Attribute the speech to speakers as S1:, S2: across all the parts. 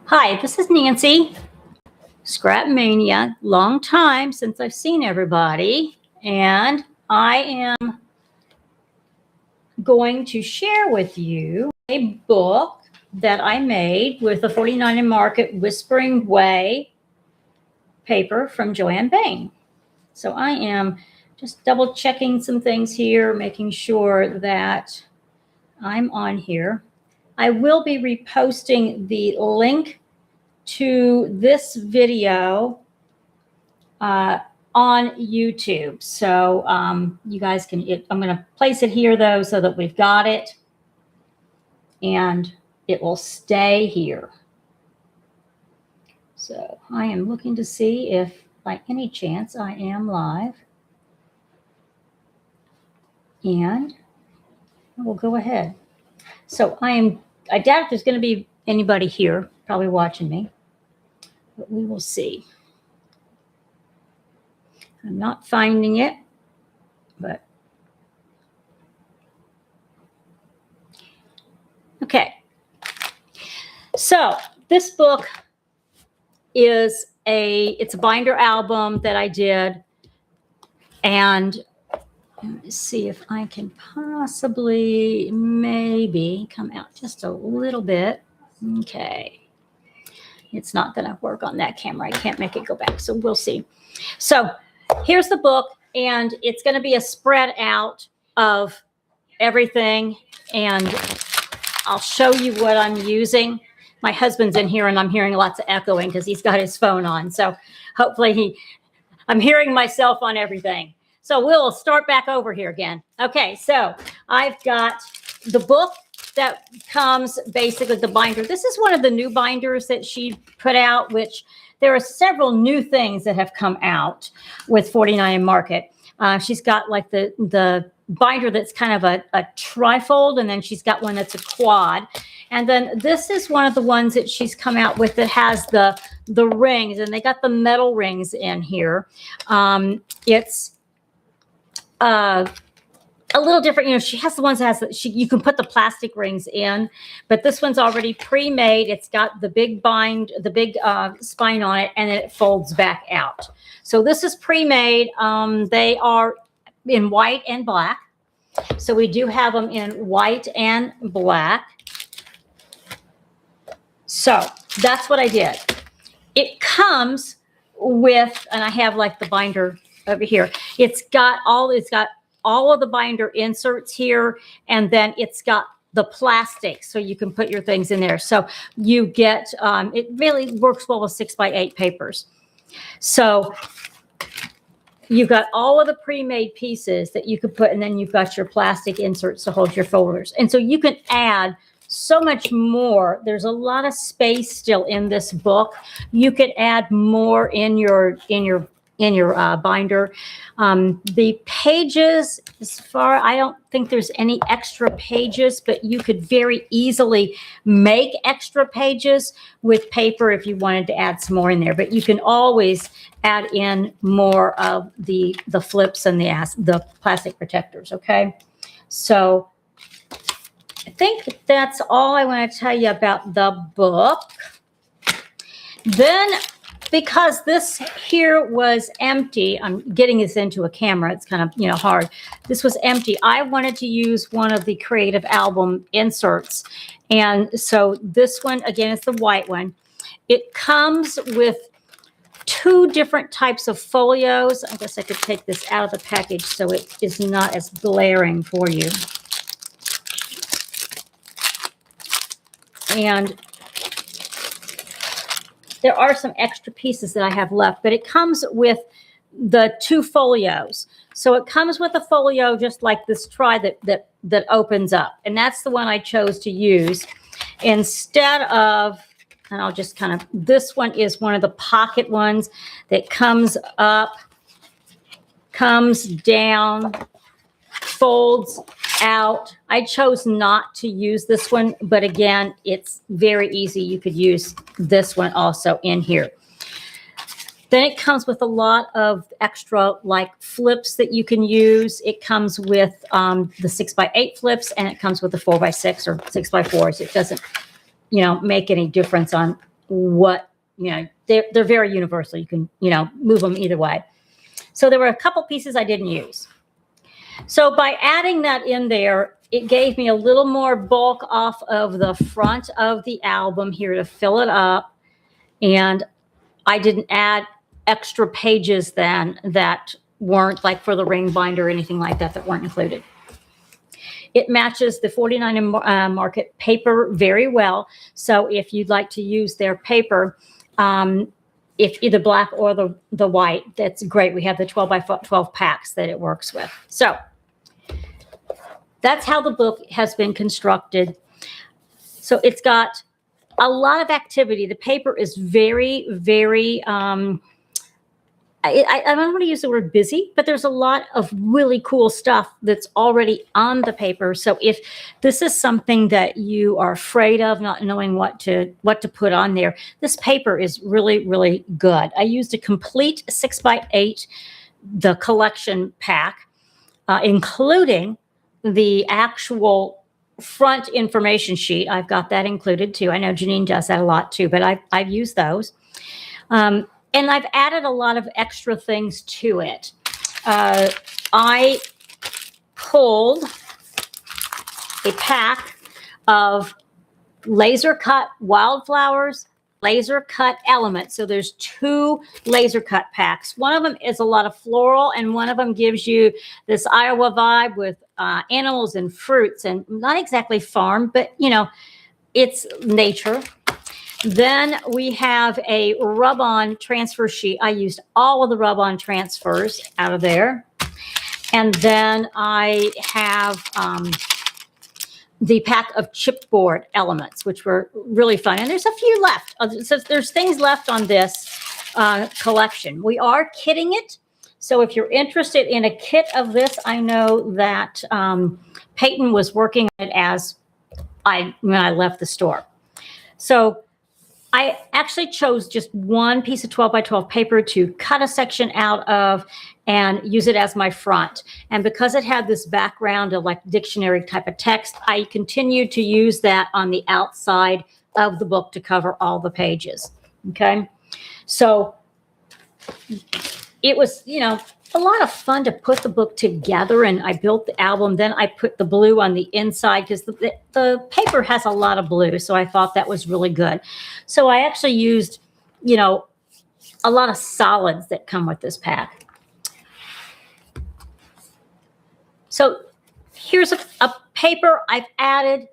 S1: Hi, this is Nancy, Scrap Mania. Long time since I've seen everybody, and I am going to share with you a book that I made with the 49 and Market Whispering Way paper from Joanne Bain. So I am just double checking some things here, making sure that I'm on here. I will be reposting the link to this video on YouTube. So you guys can, I'm going to place it here though, so that we've got it and it will stay here. So I am looking to see if by any chance I am live, and we'll go ahead. So I doubt if there's going to be anybody here probably watching me, but we will see. I'm not finding it, but okay. So this book is it's a binder album that I did, and let me see if I can possibly maybe come out just a little bit. Okay. It's not going to work on that camera. I can't make it go back, so we'll see. So here's the book, and it's going to be a spread out of everything, and I'll show you what I'm using. My husband's in here, and I'm hearing lots of echoing because he's got his phone on. So hopefully I'm hearing myself on everything. So we'll start back over here again. Okay, so I've got the book that comes basically the binder. This is one of the new binders that she put out, which there are several new things that have come out with 49 and Market. She's got like the binder that's kind of a trifold, and then she's got one that's a quad. And then this is one of the ones that she's come out with that has the rings, and they got the metal rings in here. It's a little different. You know, she has the ones that has you can put the plastic rings in, but this one's already pre-made. It's got the big spine on it, and then it folds back out. So this is pre-made. They are in white and black. So we do have them in white and black. So that's what I did. It comes with, and I have like the binder over here. It's got all of the binder inserts here, and then it's got the plastic, so you can put your things in there. So you get, it really works well with 6x8 papers. So you've got all of the pre-made pieces that you could put, and then you've got your plastic inserts to hold your folders. And so you can add so much more. There's a lot of space still in this book. You could add more in your binder. The pages, I don't think there's any extra pages, but you could very easily make extra pages with paper if you wanted to add some more in there. But you can always add in more of the flips and the plastic protectors. Okay, so I think that's all I want to tell you about the book. Then, because this here was empty, I'm getting this into a camera. It's kind of, hard. This was empty. I wanted to use one of the Creative Album inserts. And so this one, again, is the white one. It comes with two different types of folios. I guess I could take this out of the package so it is not as glaring for you. And there are some extra pieces that I have left, but it comes with the two folios. So it comes with a folio just like this try that opens up. And that's the one I chose to use instead of, and I'll just kind of, this one is one of the pocket ones that comes up, comes down, folds out. I chose not to use this one, but again, it's very easy. You could use this one also in here. Then it comes with a lot of extra like flips that you can use. It comes with the 6x8 flips, and it comes with the 4x6 or 6x4s. It doesn't, make any difference on what, they're very universal. You can, move them either way. So there were a couple pieces I didn't use. So by adding that in there, it gave me a little more bulk off of the front of the album here to fill it up. And I didn't add extra pages then that weren't like for the ring binder or anything like that weren't included. It matches the 49 Market paper very well. So if you'd like to use their paper, if either black or the white, that's great. We have the 12 by 12 packs that it works with. So that's how the book has been constructed. So it's got a lot of activity. The paper is very, very, I don't want to use the word busy, but there's a lot of really cool stuff that's already on the paper. So if this is something that you are afraid of, not knowing what to put on there, this paper is really, really good. I used a complete 6x8, the collection pack, including the actual front information sheet. I've got that included too. I know Janine does that a lot too, but I've used those. And I've added a lot of extra things to it. I pulled a pack of laser cut wildflowers, laser cut elements. So there's 2 laser cut packs. One of them is a lot of floral, and one of them gives you this Iowa vibe with animals and fruits, and not exactly farm, but it's nature. Then we have a rub-on transfer sheet. I used all of the rub-on transfers out of there. And then I have the pack of chipboard elements, which were really fun. And there's a few left. So there's things left on this collection. We are kitting it. So if you're interested in a kit of this, I know that Peyton was working on it when I left the store. So I actually chose just one piece of 12 by 12 paper to cut a section out of and use it as my front. And because it had this background of like dictionary type of text, I continued to use that on the outside of the book to cover all the pages. Okay. So it was, a lot of fun to put the book together, and I built the album. Then I put the blue on the inside because the paper has a lot of blue. So I thought that was really good. So I actually used, a lot of solids that come with this pack. So here's a paper I've added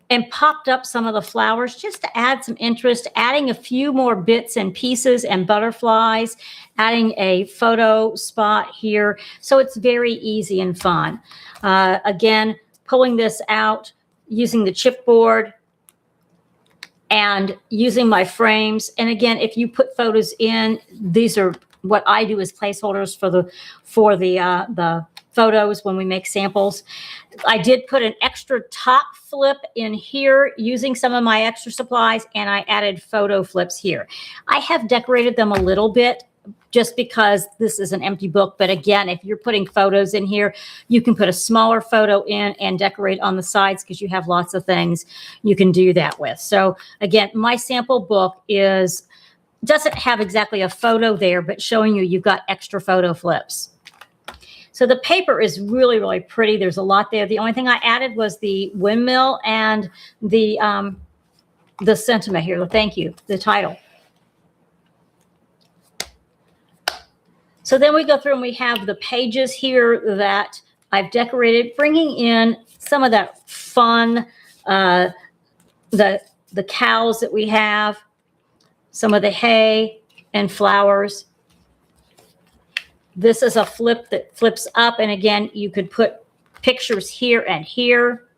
S1: and popped up some of the flowers just to add some interest, adding a few more bits and pieces and butterflies, adding a photo spot here. So it's very easy and fun. Again, pulling this out, using the chipboard and using my frames. And again, if you put photos in, these are what I do as placeholders for the photos when we make samples. I did put an extra top flip in here using some of my extra supplies, and I added photo flips here. I have decorated them a little bit just because this is an empty book. But again, if you're putting photos in here, you can put a smaller photo in and decorate on the sides because you have lots of things you can do that with. So again, my sample book doesn't have exactly a photo there, but showing you've got extra photo flips. So the paper is really, really pretty. There's a lot there. The only thing I added was the windmill and the sentiment here. The thank you, the title. So then we go through and we have the pages here that I've decorated, bringing in some of that fun, the cows that we have, some of the hay and flowers. This is a flip that flips up. And again, you could put pictures here and here.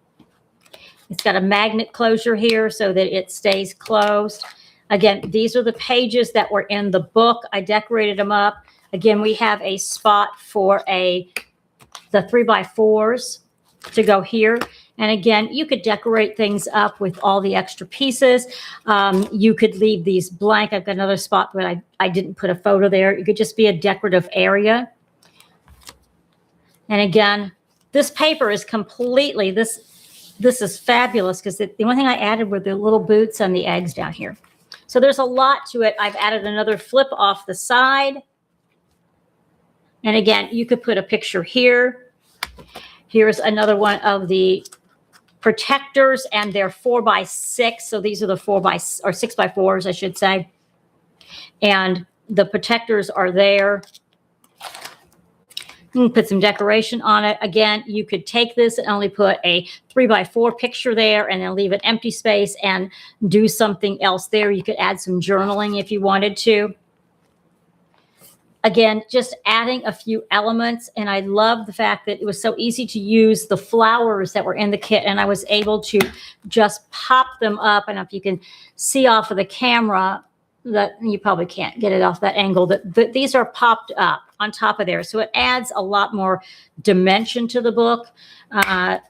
S1: It's got a magnet closure here so that it stays closed. Again, these are the pages that were in the book. I decorated them up. Again, we have a spot for the 3x4s to go here. And again, you could decorate things up with all the extra pieces. You could leave these blank. I've got another spot where I didn't put a photo there. It could just be a decorative area. And again, this paper is completely, this is fabulous because the only thing I added were the little boots and the eggs down here. So there's a lot to it. I've added another flip off the side. And again, you could put a picture here. Here's another one of the protectors, and they're 4x6. So these are the 6x4s, I should say. And the protectors are there. You can put some decoration on it. Again, you could take this and only put a 3x4 picture there and then leave an empty space and do something else there. You could add some journaling if you wanted to. Again, just adding a few elements. And I love the fact that it was so easy to use the flowers that were in the kit. And I was able to just pop them up. And if you can see off of the camera, that you probably can't get it off that angle, that these are popped up on top of there. So it adds a lot more dimension to the book. I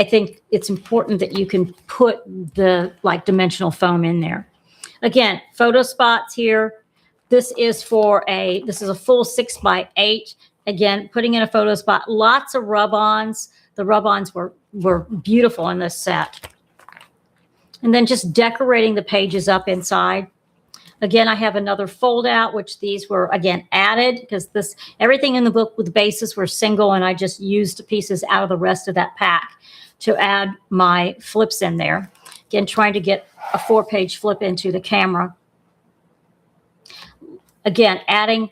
S1: think it's important that you can put the dimensional foam in there. Again, photo spots here. This is a full 6x8. Again, putting in a photo spot, lots of rub-ons. The rub-ons were beautiful in this set. And then just decorating the pages up inside. Again, I have another fold out, which these were, again, added because everything in the book with bases were single, and I just used pieces out of the rest of that pack to add my flips in there. Again, trying to get a 4-page flip into the camera. Again, adding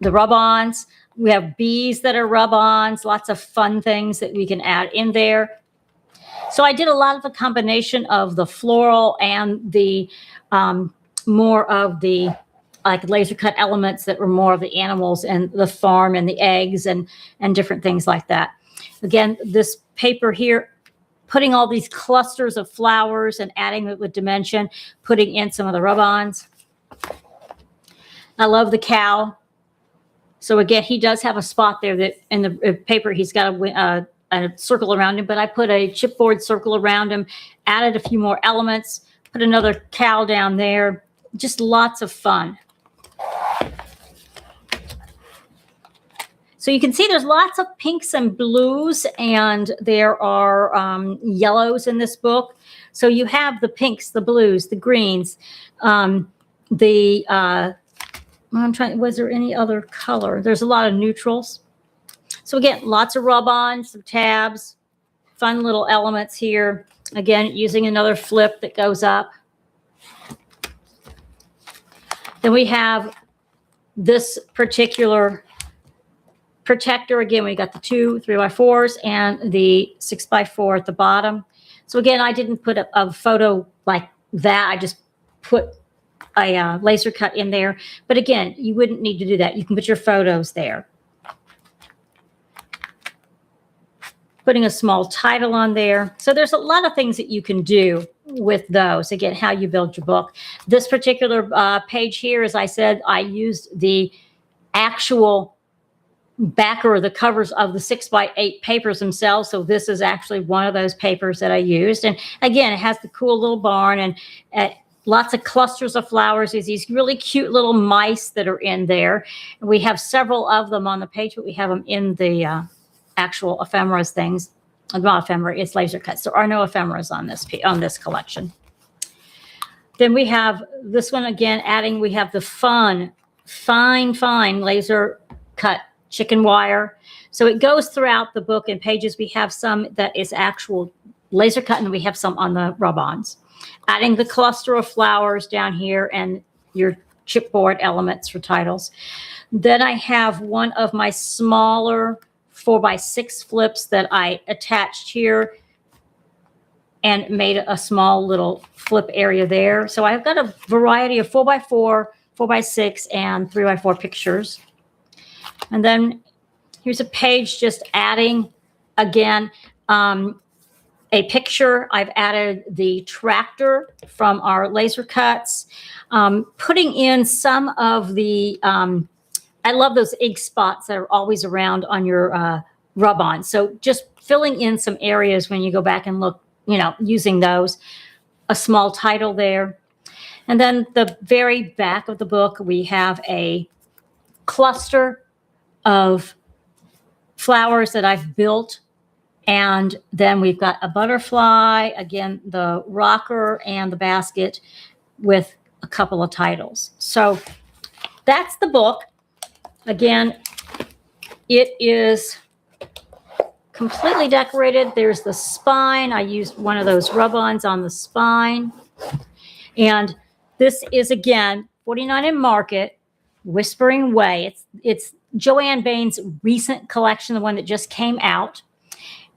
S1: the rub-ons. We have bees that are rub-ons, lots of fun things that we can add in there. So I did a lot of a combination of the floral and the more of the laser cut elements that were more of the animals and the farm and the eggs and different things like that. Again, this paper here, putting all these clusters of flowers and adding it with dimension, putting in some of the rub-ons. I love the cow. So again, he does have a spot there that in the paper, he's got a circle around him, but I put a chipboard circle around him, added a few more elements, put another cow down there. Just lots of fun. So you can see there's lots of pinks and blues, and there are yellows in this book. So you have the pinks, the blues, the greens, was there any other color? There's a lot of neutrals. So again, lots of rub-ons, some tabs, fun little elements here. Again, using another flip that goes up. Then we have this particular protector. Again, we got the 2 3x4s and the 6x4 at the bottom. So again, I didn't put a photo like that. I just put a laser cut in there. But again, you wouldn't need to do that. You can put your photos there. Putting a small title on there. So there's a lot of things that you can do with those. Again, how you build your book. This particular page here, as I said, I used the actual backer or the covers of the 6x8 papers themselves. So this is actually one of those papers that I used. And again, it has the cool little barn and lots of clusters of flowers. There's these really cute little mice that are in there. And we have several of them on the page, but we have them in the actual ephemeras things. Not ephemera, it's laser cuts. There are no ephemeras on this collection. Then we have this one again, we have the fine laser cut chicken wire. So it goes throughout the book in pages. We have some that is actual laser cut, and we have some on the rub-ons. Adding the cluster of flowers down here and your chipboard elements for titles. Then I have one of my smaller 4x6 flips that I attached here and made a small little flip area there. So I've got a variety of 4x4, 4x6, and 3x4 pictures. And then here's a page just adding, again, a picture. I've added the tractor from our laser cuts, putting in some of the, I love those ink spots that are always around on your rub-on. So just filling in some areas when you go back and look, using those. A small title there. And then the very back of the book, we have a cluster of flowers that I've built. And then we've got a butterfly, again, the rocker and the basket. with a couple of titles. So that's the book. Again, it is completely decorated. There's the spine. I used one of those rub-ons on the spine. And this is, again, 49 in Market, Whispering Way. It's Joanne Bain's recent collection, the one that just came out.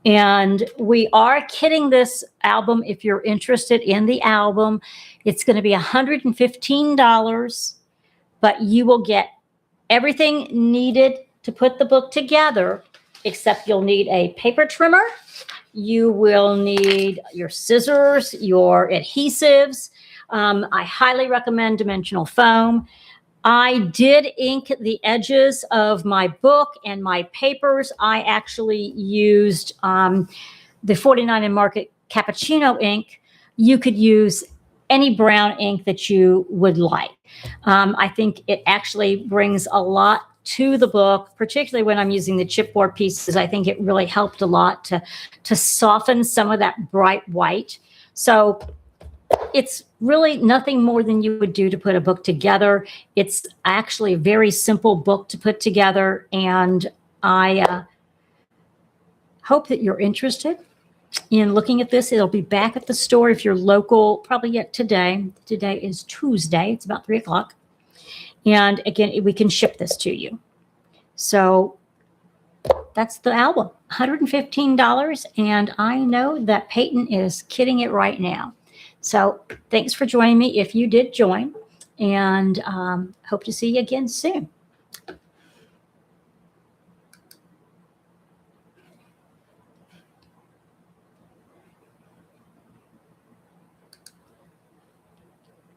S1: And we are kitting this album if you're interested in the album. It's going to be $115, but you will get everything needed to put the book together, except you'll need a paper trimmer. You will need your scissors, your adhesives. I highly recommend dimensional foam. I did ink the edges of my book and my papers. I actually used the 49 in Market Cappuccino ink. You could use any brown ink that you would like. I think it actually brings a lot to the book, particularly when I'm using the chipboard pieces. I think it really helped a lot to soften some of that bright white. So it's really nothing more than you would do to put a book together. It's actually a very simple book to put together, and I hope that you're interested in looking at this. It'll be back at the store if you're local, probably yet today. Today is Tuesday. It's about 3 o'clock. And again, we can ship this to you. So that's the album, $115. And I know that Peyton is kitting it right now. So thanks for joining me if you did join, and hope to see you again soon.